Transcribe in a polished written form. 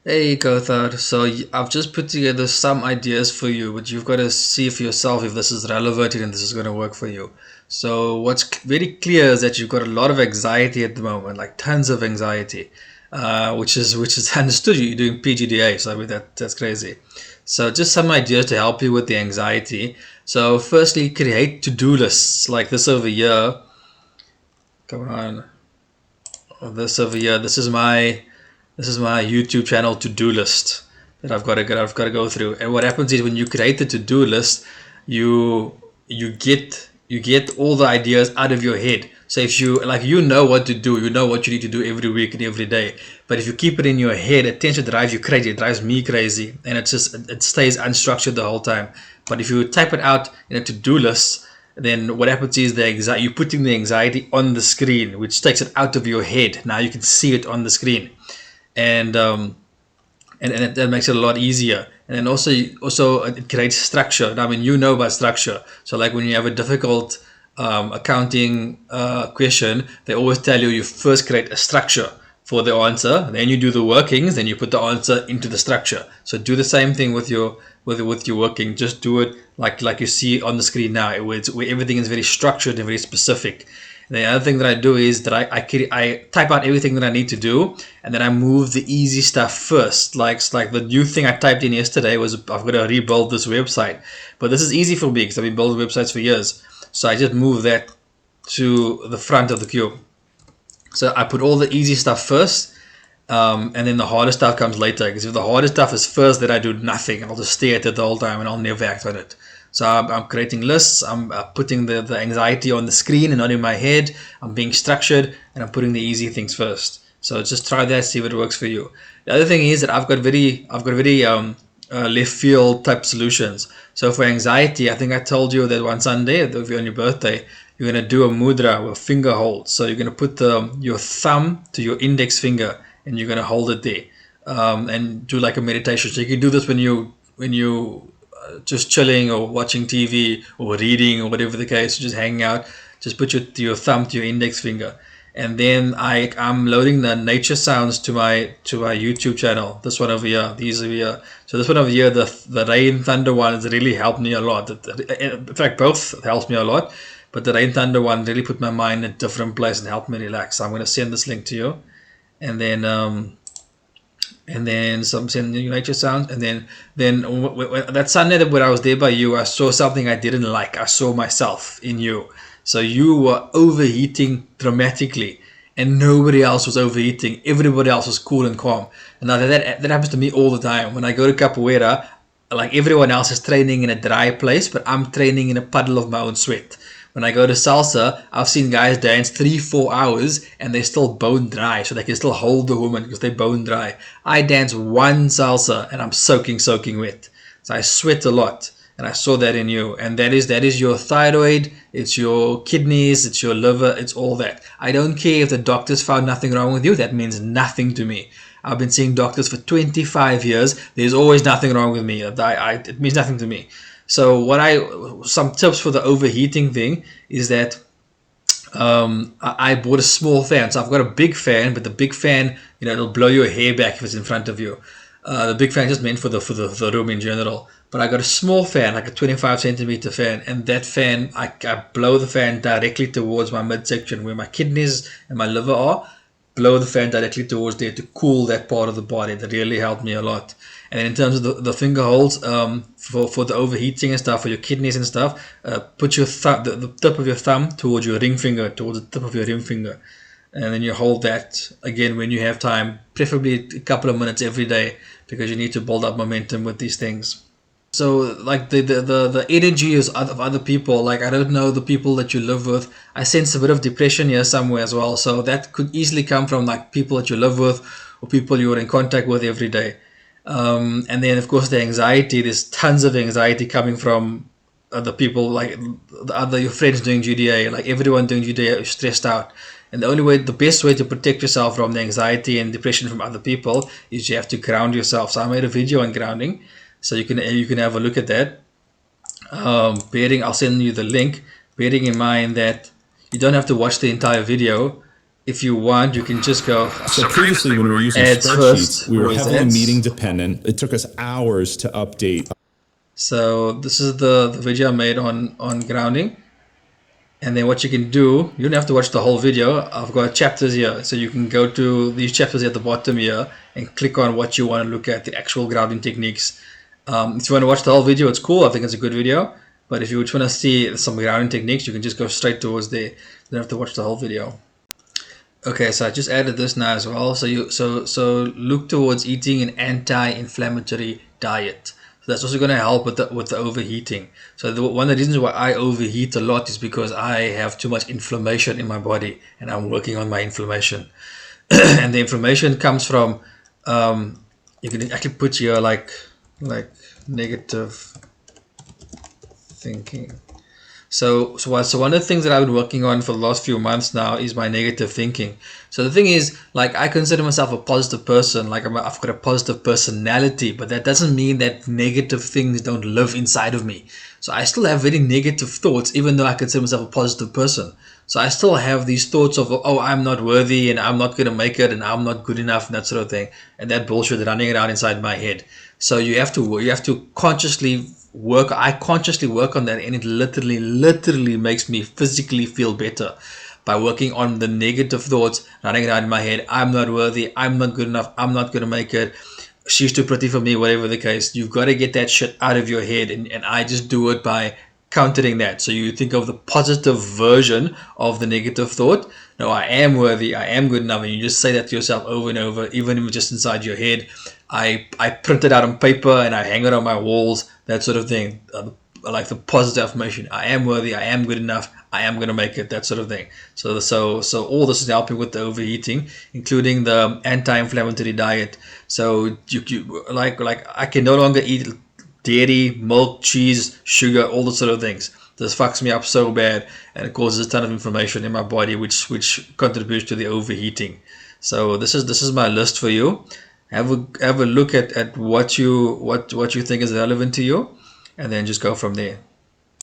Hey Gauthar, so I've just put together some ideas for you, but you've got to see for yourself if this is relevant and this is going to work for you. So what's very clear is that you've got a lot of anxiety at the moment, like tons of anxiety, which is understood. You're doing PGDA, so I mean that's crazy. So just some ideas to help you with the anxiety. So firstly, create to-do lists like this over here. Come on, this over here. This is my YouTube channel to-do list that I've got to go through. And what happens is when you create the to-do list, you get all the ideas out of your head. So if you like, what to do, you know what you need to do every week and every day. But if you keep it in your head, it tends to drive you crazy. It drives me crazy, and it stays unstructured the whole time. But if you type it out in a to-do list, then what happens is you're putting the anxiety on the screen, which takes it out of your head. Now you can see it on the screen, and that makes it a lot easier. And then also it creates structure. Now, I mean, you know about structure. So like when you have a difficult accounting question, they always tell you first create a structure for the answer, then you do the workings, then you put the answer into the structure. So do the same thing with your working. Just do it like you see on the screen now, where everything is very structured and very specific. The other thing that I do is that I type out everything that I need to do, and then I move the easy stuff first. Like the new thing I typed in yesterday was I've got to rebuild this website, but this is easy for me because I've been building websites for years. So I just move that to the front of the queue. So I put all the easy stuff first, and then the harder stuff comes later. Because if the harder stuff is first, then I do nothing. I'll just stare at it the whole time and I'll never act on it. So I'm creating lists. I'm putting the anxiety on the screen and not in my head. I'm being structured, and I'm putting the easy things first. So just try that, see if it works for you. The other thing is that I've got very left field type solutions. So for anxiety, I think I told you that one Sunday, if you're on your birthday, you're gonna do a mudra with finger hold. So you're gonna put your thumb to your index finger, and you're gonna hold it there, and do like a meditation. So you can do this when you just chilling or watching TV or reading or whatever the case, just hanging out. Just put your thumb to your index finger, and then I'm loading the nature sounds to my YouTube channel. This one over here, these over here. So this one over here, the rain thunder one has really helped me a lot. In fact, both helped me a lot, but the rain thunder one really put my mind in a different place and helped me relax. So I'm going to send this link to you, and then some sending nature sounds, and then that Sunday that when I was there by you, I saw something I didn't like. I saw myself in you. So you were overheating dramatically, and nobody else was overheating. Everybody else was cool and calm. And now that happens to me all the time. When I go to capoeira, like everyone else is training in a dry place, but I'm training in a puddle of my own sweat. When I go to salsa, I've seen guys dance 3-4 hours and they're still bone dry, so they can still hold the woman because they're bone dry. I dance one salsa and I'm soaking wet. So I sweat a lot, and I saw that in you. And that is your thyroid, it's your kidneys, it's your liver, it's all that. I don't care if the doctors found nothing wrong with you. That means nothing to me. I've been seeing doctors for 25 years. There's always nothing wrong with me. It means nothing to me. So some tips for the overheating thing is that I bought a small fan. So I've got a big fan, but the big fan, it'll blow your hair back if it's in front of you. The big fan is just meant for the room in general. But I got a small fan, like a 25 centimeter fan, and that fan, I blow the fan directly towards my midsection where my kidneys and my liver are. Blow the fan directly towards there to cool that part of the body. That really helped me a lot. And then in terms of the finger holds, for the overheating and stuff, for your kidneys and stuff, put the tip of your thumb towards your ring finger, towards the tip of your ring finger. And then you hold that again when you have time, preferably a couple of minutes every day, because you need to build up momentum with these things. So like the energy is of other people. Like I don't know the people that you live with. I sense a bit of depression here somewhere as well. So that could easily come from like people that you live with or people you're in contact with every day. And then of course the anxiety. There's tons of anxiety coming from other people, like your friends doing GDA. Like everyone doing GDA is stressed out. And the best way to protect yourself from the anxiety and depression from other people is you have to ground yourself. So I made a video on grounding, so you can have a look at that. I'll send you the link. Bearing in mind that you don't have to watch the entire video. if you want, you can just go So previously, when we were using ads spreadsheets, first. we were Always heavily meeting ads. dependent. It took us hours to update. So this is the video I made on grounding. And then what you can do, you don't have to watch the whole video. I've got chapters here. So you can go to these chapters at the bottom here and click on what you want to look at, the actual grounding techniques. If you want to watch the whole video, it's cool. I think it's a good video. But if you just want to see some grounding techniques, you can just go straight towards there. You don't have to watch the whole video. Okay, so I just added this now as well. So look towards eating an anti-inflammatory diet. So that's also going to help with the overheating. So one of the reasons why I overheat a lot is because I have too much inflammation in my body, and I'm working on my inflammation. And the inflammation comes from you can actually put here like negative thinking. So one of the things that I've been working on for the last few months now is my negative thinking. So the thing is, like, I consider myself a positive person. Like, I've got a positive personality, but that doesn't mean that negative things don't live inside of me. So I still have very negative thoughts, even though I consider myself a positive person. So I still have these thoughts of, oh, I'm not worthy, and I'm not going to make it, and I'm not good enough, and that sort of thing, and that bullshit running around inside my head. So you have to consciously work. I consciously work on that, and it literally makes me physically feel better by working on the negative thoughts running around in my head. I'm not worthy, I'm not good enough, I'm not gonna make it, she's too pretty for me, whatever the case. You've got to get that shit out of your head, and I just do it by countering that. So you think of the positive version of the negative thought. No, I am worthy, I am good enough, and you just say that to yourself over and over, even just inside your head. I print it out on paper and I hang it on my walls, that sort of thing. Like the positive affirmation: I am worthy, I am good enough, I am going to make it, that sort of thing. So all this is helping with the overheating, including the anti-inflammatory diet. So like I can no longer eat dairy, milk, cheese, sugar, all those sort of things. This fucks me up so bad, and it causes a ton of inflammation in my body, which contributes to the overheating. So this is my list for you. Have a look at what you think is relevant to you, and then just go from there.